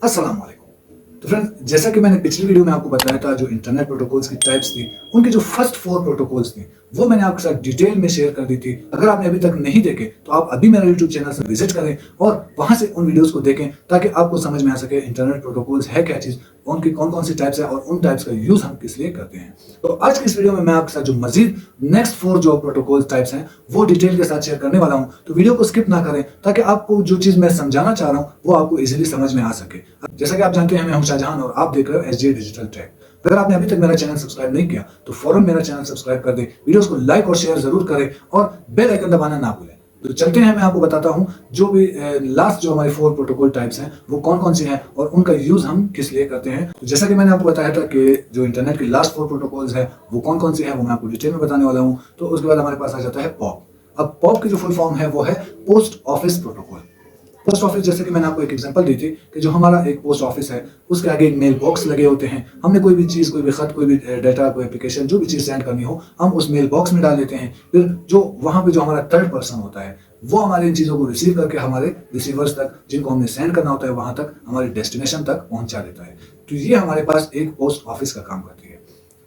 अस्सलाम वालेकुम। तो फ्रेंड्स, जैसा कि मैंने पिछली वीडियो में आपको बताया था, जो इंटरनेट प्रोटोकॉल्स की टाइप्स थी, उनके जो फर्स्ट 4 प्रोटोकॉल्स थे, वो मैंने आपके साथ डिटेल में शेयर कर दी थी। अगर आपने अभी तक नहीं देखे, तो आप अभी मेरा यूट्यूब चैनल से विजिट करें और वहां से उन वीडियोस को देखें, ताकि आपको समझ में आ सके इंटरनेट प्रोटोकॉल्स है क्या चीज़, उनकी कौन-कौन सी टाइप्स है और उन टाइप्स का यूज़ हम किस लिए करते हैं। तो आज की इस वीडियो में मैं आपके साथ जो मज़ीद नेक्स्ट 4 जो प्रोटोकॉल टाइप्स हैं, वो डिटेल के साथ शेयर करने वाला हूँ। तो वीडियो को स्किप ना करें, ताकि आपको जो चीज़ मैं समझाना चाह रहा हूँ, वो आपको ईज़िली समझ में आ सके। जैसा कि आप जानते हैं, मैं हूं शाहजहां और आप देख रहे हो एसजे डिजिटल टेक। अगर आपने अभी तक मेरा चैनल सब्सक्राइब नहीं किया, तो फौरन मेरा चैनल सब्सक्राइब कर दें, वीडियोस को लाइक और शेयर जरूर करें और बेल आइकन दबाना ना भूलें। तो चलते हैं, मैं आपको बताता हूं जो भी लास्ट जो हमारी 4 प्रोटोकॉल टाइप्स हैं, वो कौन कौन सी हैं और उनका यूज हम किस लिए करते हैं। तो जैसा कि मैंने आपको बताया था कि जो इंटरनेट की लास्ट 4 प्रोटोकॉल्स है, वो कौन कौन सी है, वो मैं आपको डिटेल में बताने वाला हूँ। तो उसके बाद हमारे पास आ जाता है पॉप। अब पॉप की जो फुल फॉर्म है, वो है post office protocol. Post office, जैसे कि मैंने आपको एक एग्जांपल दी थी कि जो हमारा एक पोस्ट ऑफिस है, उसके आगे एक मेल बॉक्स लगे होते हैं। हमने कोई भी चीज़, कोई भी खत, कोई भी डाटा, कोई एप्लीकेशन, जो भी चीज़ सेंड करनी हो, हम उस मेल बॉक्स में डाल देते हैं। फिर जो वहाँ पे जो हमारा थर्ड पर्सन होता है, वो हमारे इन चीज़ों को रिसीव करके हमारे रिसीवर्स तक, जिनको हमने सेंड करना होता है, वहाँ तक, हमारे डेस्टिनेशन तक पहुँचा देता है। तो ये हमारे पास एक पोस्ट ऑफिस का काम करती है।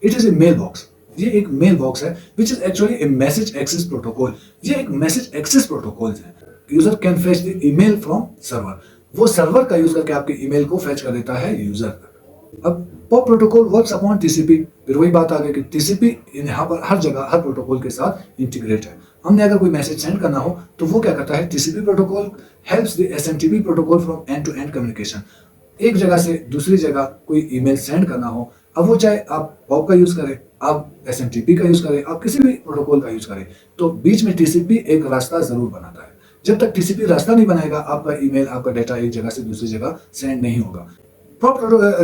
It is a mail box. ये एक मेल बॉक्स है which is actually a message access protocol. ये एक मैसेज एक्सेस प्रोटोकॉल है। User can fetch the email from server. वो सर्वर का यूज करके आपके ईमेल को फेच कर देता है यूजर तक। अब pop protocol works upon TCP. फिर वही बात आ गई कि टीसीपी यहाँ पर हर जगह, हर प्रोटोकॉल के साथ इंटीग्रेट है। हमने अगर कोई मैसेज सेंड करना हो, तो वो क्या करता है, TCP protocol helps the SMTP protocol from end to end communication. एक जगह से दूसरी जगह कोई ईमेल सेंड करना हो, अब वो चाहे आप पॉप का यूज करें, आप एसएमटीपी का यूज करें, आप किसी भी प्रोटोकॉल का यूज करें, तो बीच में टीसीपी एक रास्ता जरूर बनाता है। जब तक टीसीपी रास्ता नहीं बनाएगा, आपका ईमेल, आपका डेटा एक जगह से दूसरी जगह सेंड नहीं होगा।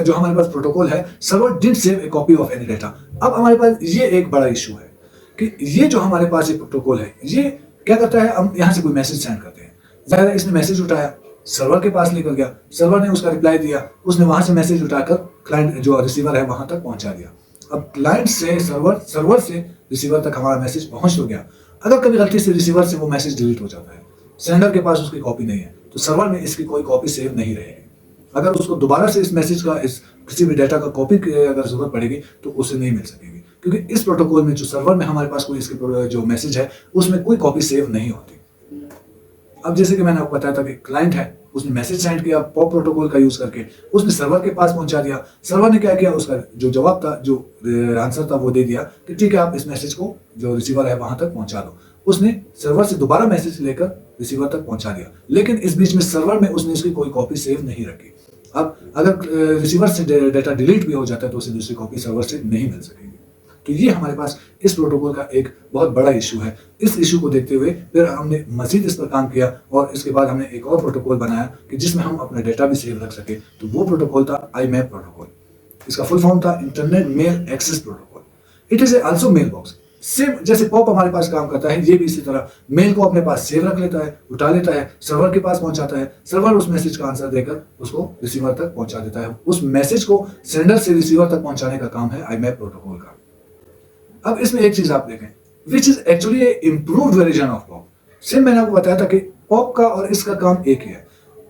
जो हमारे पास प्रोटोकॉल है, server did save A copy of any data. अब हमारे पास ये एक बड़ा इशू है कि ये जो हमारे पास एक प्रोटोकॉल है, ये क्या करता है, हम यहाँ से कोई मैसेज सेंड करते हैं, ज़ाहिर है इसने मैसेज उठाया, सर्वर के पास लेकर गया, सर्वर ने उसका रिप्लाई दिया, उसने वहां से मैसेज उठाकर क्लाइंट जो रिसीवर है वहां तक पहुंचा दिया। अब क्लाइंट से सर्वर से रिसीवर तक हमारा मैसेज पहुंच तो गया। अगर कभी गलती से रिसीवर से वो मैसेज डिलीट हो जाता है, सेंडर के पास उसकी कॉपी नहीं है, तो सर्वर में इसकी कोई कॉपी सेव नहीं रहेगी। अगर उसको दोबारा से इस मैसेज का, इस किसी भी डाटा का कॉपी की अगर जरूरत पड़ेगी, तो उसे नहीं मिल सकेगी, क्योंकि इस प्रोटोकॉल में जो सर्वर में हमारे पास कोई इसके जो मैसेज है, उसमें कोई कॉपी सेव नहीं होती। अब जैसे कि मैंने आपको बताया था कि क्लाइंट है, उसने मैसेज सेंड किया पॉप प्रोटोकॉल का यूज करके, उसने सर्वर के पास पहुंचा दिया। सर्वर ने क्या किया, उसका जो जवाब था, जो आंसर था, वो दे दिया कि ठीक है, आप इस मैसेज को जो रिसीवर है वहां तक पहुंचा दो। उसने सर्वर से दोबारा मैसेज लेकर रिसीवर तक पहुंचा दिया, लेकिन इस बीच में सर्वर में उसने इसकी कोई कॉपी सेव नहीं रखी। अब अगर रिसीवर से डेटा डिलीट भी हो जाता है, तो उसे दूसरी कॉपी सर्वर से नहीं मिल सकेगी। तो ये हमारे पास इस प्रोटोकॉल का एक बहुत बड़ा इशू है। इस इशू को देखते हुए फिर हमने मजीद इस पर काम किया और इसके बाद हमने एक और प्रोटोकॉल बनाया कि जिसमें हम अपना डेटा भी सेव रख सके। तो वो प्रोटोकॉल था आईमैप प्रोटोकॉल। इसका फुल फॉर्म था internet mail access protocol. It is also mail box. Same जैसे पॉप हमारे पास काम करता है, ये भी इसी तरह मेल को अपने पास सेव रख लेता है, उठा लेता है, सर्वर के पास पहुंचाता है, सर्वर उस मैसेज का आंसर देकर उसको रिसीवर तक पहुंचा देता है। उस मैसेज को सेंडर से रिसीवर तक पहुंचाने का काम है आईमैप प्रोटोकॉल का। अब इसमें एक चीज आप देखें, विच is actually improved variation of pop. सिर्फ मैंने आपको बताया था कि पॉप का और इसका काम एक ही है।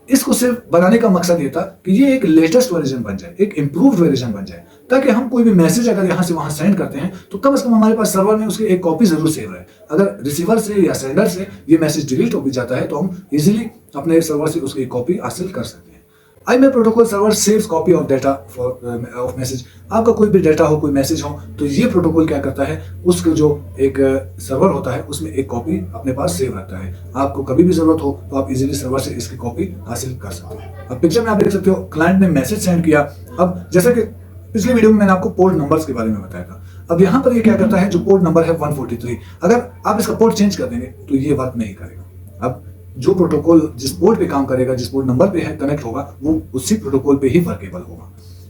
इसको सिर्फ बनाने का मकसद ये था कि ये एक लेटेस्ट वर्जन बन जाए, एक इम्प्रूव्ड वर्जन बन जाए, ताकि हम कोई भी मैसेज अगर यहाँ से वहां सेंड करते हैं, तो कम से कम हमारे पास सर्वर में उसकी एक कॉपी जरूर सेव रहे। अगर रिसीवर से या सेंडर से ये मैसेज डिलीट हो भी जाता है, तो हम इजीली अपने सर्वर से उसकी कॉपी हासिल कर सकते हैं। IMAP protocol server saves copy of data of message. आपका कोई भी डेटा हो, कोई मैसेज हो, तो ये प्रोटोकॉल क्या करता है, उसका जो एक सर्वर होता है, उसमें एक कॉपी अपने पास सेव रहता है। आपको कभी भी जरूरत हो, तो आप इजीली सर्वर से इसकी कॉपी हासिल कर सकते हैं। अब पिक्चर में आप देख सकते हो, क्लाइंट ने मैसेज सेंड किया। अब जैसा कि पिछले वीडियो में मैंने आपको पोर्ट नंबर्स के बारे में बताया था, अब यहाँ पर ये क्या करता है, जो पोर्ट नंबर है 143, अगर आप इसका पोर्ट चेंज कर देंगे, तो ये वर्क नहीं करेगा। अब जो प्रोटोकॉल जिस पोर्ट पे काम करेगा, जिस पोर्ट नंबर पे है कनेक्ट होगा, वो उसी प्रोटोकॉल पे ही वर्केबल होगा।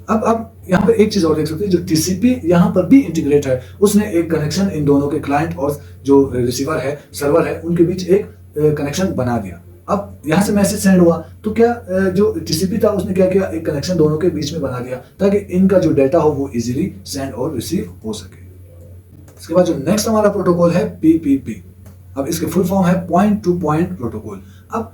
अब यहाँ पर एक चीज और देख सकते हैं, जो टीसीपी यहाँ पर भी इंटीग्रेट है, उसने एक कनेक्शन इन दोनों के, क्लाइंट और जो रिसीवर है, सर्वर है, उनके बीच एक कनेक्शन बना दिया। अब यहाँ से मैसेज सेंड हुआ, तो क्या जो टीसीपी था उसने क्या किया, एक कनेक्शन दोनों के बीच में बना दिया, ताकि इनका जो डेटा हो वो इजीली सेंड और रिसीव हो सके। इसके बाद जो नेक्स्ट हमारा प्रोटोकॉल है पीपीपी। अब इसके फुल फॉर्म है पॉइंट टू पॉइंट प्रोटोकॉल। अब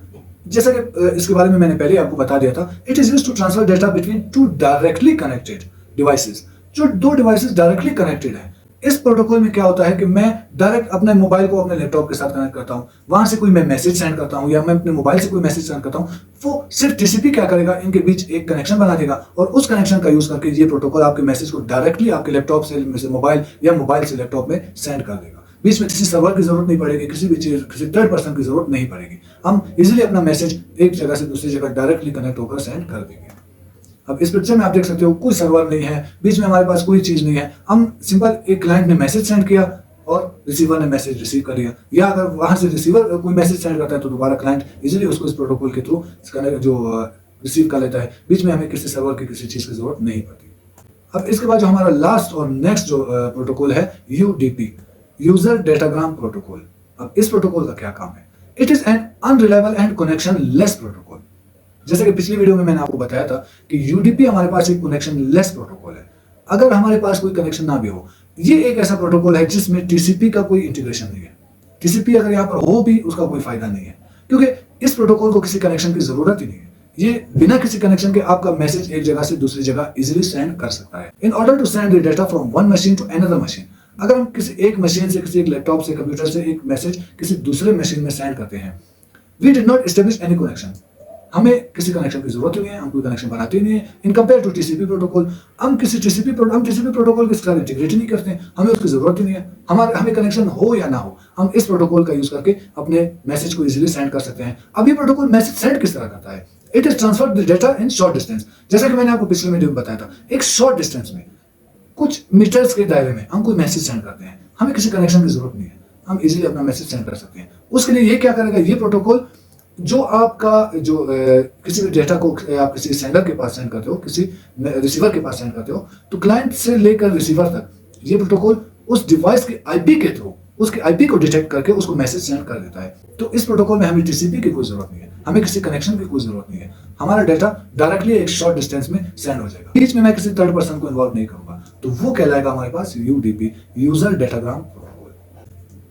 जैसा कि इसके बारे में मैंने पहले आपको बता दिया था, it is used to transfer data between two directly connected devices. जो दो डिवाइसेस डायरेक्टली कनेक्टेड है, इस प्रोटोकॉल में क्या होता है कि मैं डायरेक्ट अपने मोबाइल को अपने लैपटॉप के साथ कनेक्ट करता हूं, वहां से कोई मैं मैसेज सेंड करता हूं या मैं अपने मोबाइल से कोई मैसेज सेंड करता हूं, वो सिर्फ टीसीपी क्या करेगा, इनके बीच एक कनेक्शन बना देगा और उस कनेक्शन का यूज करके ये प्रोटोकॉल आपके मैसेज को डायरेक्टली आपके लैपटॉप से मोबाइल या मोबाइल से लैपटॉप में सेंड कर देगा। बीच में किसी सर्वर की जरूरत नहीं पड़ेगी, किसी भी चीज किसी थर्ड पर्सन की जरूरत नहीं पड़ेगी। हम इजिली अपना मैसेज एक जगह से दूसरी जगह डायरेक्टली कनेक्ट होकर सेंड कर देंगे। अब इस पिक्चर में आप देख सकते हो कोई सर्वर नहीं है, बीच में हमारे पास कोई चीज नहीं है। हम सिंपल एक क्लाइंट ने मैसेज सेंड किया और रिसीवर ने मैसेज रिसीव कर लिया, या अगर वहां से रिसीवर कोई मैसेज सेंड करता है तो दोबारा क्लाइंट इजीली उसको इस प्रोटोकॉल के थ्रू जो रिसीव कर लेता है। बीच में हमें किसी सर्वर की किसी चीज की जरूरत नहीं पड़ती। अब इसके बाद जो हमारा लास्ट और नेक्स्ट जो प्रोटोकॉल है, यूडीपी, यूजर डेटाग्राम प्रोटोकॉल। अब इस प्रोटोकॉल का क्या काम है? It is an unreliable and connection less protocol. जैसे कि पिछली वीडियो में मैंने आपको बताया था कि यूडीपी हमारे पास एक कनेक्शन लेस प्रोटोकॉल है। अगर हमारे पास कोई कनेक्शन ना भी हो, ये एक ऐसा प्रोटोकॉल है जिसमें टीसीपी का कोई इंटीग्रेशन नहीं है। टीसीपी अगर यहाँ पर हो भी उसका कोई फायदा नहीं है, क्योंकि इस प्रोटोकॉल को किसी कनेक्शन की जरूरत ही नहीं है। ये बिना किसी कनेक्शन के आपका मैसेज एक जगह से दूसरी जगह इजीली सेंड कर सकता है। In order to send the data from one machine to another machine, अगर हम किसी एक मशीन से, किसी एक लैपटॉप से, कंप्यूटर से एक मैसेज किसी दूसरे मशीन में सेंड करते हैं, we did not establish any connection. हमें किसी कनेक्शन की जरूरत नहीं है, हम कोई कनेक्शन बनाते नहीं है। In compare to TCP protocol, हम टीसीपी प्रोटोकॉल के साथ इंटीग्रेट नहीं करते हैं, हमें उसकी जरूरत ही नहीं है। हमें कनेक्शन हो या ना हो, हम इस प्रोटोकॉल का यूज करके अपने मैसेज को इजीली सेंड कर सकते हैं। अब ये प्रोटोकॉल मैसेज सेंड किस तरह करता है? It is transfer the data in short distance. जैसा कि मैंने आपको पिछले वीडियो में बताया था, एक शॉर्ट डिस्टेंस में कुछ मीटर्स के दायरे में हम कोई मैसेज सेंड करते हैं, हमें किसी कनेक्शन की जरूरत नहीं है, हम इजीली अपना मैसेज सेंड कर सकते हैं। उसके लिए ये क्या करेगा, ये प्रोटोकॉल जो आपका जो किसी भी डेटा को आप किसी सेंडर के पास सेंड करते हो, किसी रिसीवर के पास सेंड करते हो, तो क्लाइंट से लेकर रिसीवर तक ये प्रोटोकॉल उस डिवाइस के आईपी के थ्रू उसके आईपी को डिटेक्ट करके उसको मैसेज सेंड कर देता है। तो इस प्रोटोकॉल में हमें टीसीपी की कोई जरूरत नहीं है, हमें किसी कनेक्शन की कोई जरूरत नहीं है। हमारा डेटा डायरेक्टली एक शॉर्ट डिस्टेंस में सेंड हो जाएगा, बीच में मैं किसी थर्ड पर्सन को इन्वॉल्व नहीं करूंगा, तो वो कहलाएगा हमारे पास यूडीपी, यूजर डेटाग्राम प्रोटोकॉल।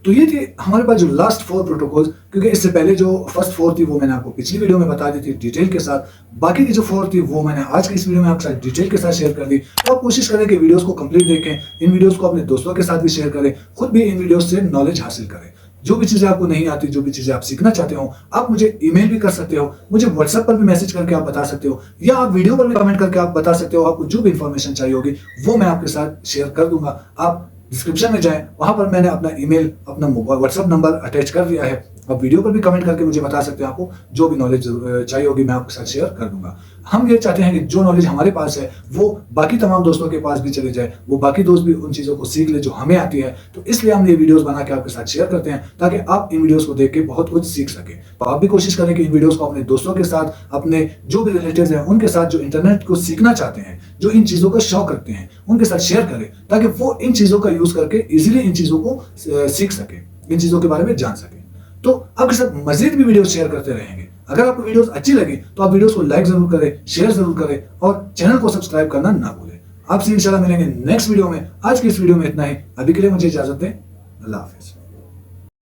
तो ये थी हमारे पास जो लास्ट 4 प्रोटोकॉल्स, क्योंकि इससे पहले जो फर्स्ट 4 थी वो मैंने आपको पिछली वीडियो में बता दी थी डिटेल के साथ। बाकी की जो 4 थी वो मैंने आज की इस वीडियो में आपके साथ डिटेल के साथ शेयर कर दी। तो आप कोशिश करें कि वीडियोस को कंप्लीट देखें, इन वीडियोस को अपने दोस्तों के साथ भी शेयर करें, खुद भी इन वीडियोस से नॉलेज हासिल करें। जो भी चीजें आपको नहीं आती, जो भी चीजें आप सीखना चाहते हो, आप मुझे ईमेल भी कर सकते हो, मुझे व्हाट्सएप पर भी मैसेज करके आप बता सकते हो, या आप वीडियो पर भी कमेंट करके आप बता सकते हो। आपको जो भी इंफॉर्मेशन चाहिए होगी वो मैं आपके साथ शेयर कर दूंगा। आप डिस्क्रिप्शन में जाएं, वहां पर मैंने अपना ईमेल, अपना व्हाट्सएप नंबर अटैच कर दिया है। आप वीडियो पर भी कमेंट करके मुझे बता सकते हैं, आपको जो भी नॉलेज चाहिए होगी मैं आपके साथ शेयर कर दूंगा। हम ये चाहते हैं कि जो नॉलेज हमारे पास है वो बाकी तमाम दोस्तों के पास भी चले जाए, वो बाकी दोस्त भी उन चीज़ों को सीख ले जो हमें आती है। तो इसलिए हम ये वीडियोस बना के आपके साथ शेयर करते हैं, ताकि आप इन वीडियोस को देख के बहुत कुछ सीख सके। तो आप भी कोशिश करें कि इन वीडियोस को अपने दोस्तों के साथ, अपने जो भी रिलेटिव्स हैं उनके साथ, जो इंटरनेट को सीखना चाहते हैं, जो इन चीज़ों का शौक रखते हैं, उनके साथ शेयर करें, ताकि वो इन चीज़ों का यूज करके इजीली इन चीज़ों को सीख सके, इन चीज़ों के बारे में जान सके। तो आपके साथ मजीद भी वीडियो शेयर करते रहेंगे। अगर आपको वीडियोस अच्छी लगी तो आप वीडियोस को लाइक जरूर करें, शेयर जरूर करें और चैनल को सब्सक्राइब करना ना भूलें। आपसे इंशाल्लाह मिलेंगे नेक्स्ट वीडियो में। आज की इस वीडियो में इतना ही, अभी के लिए मुझे इजाजत दें। अल्लाह हाफिज।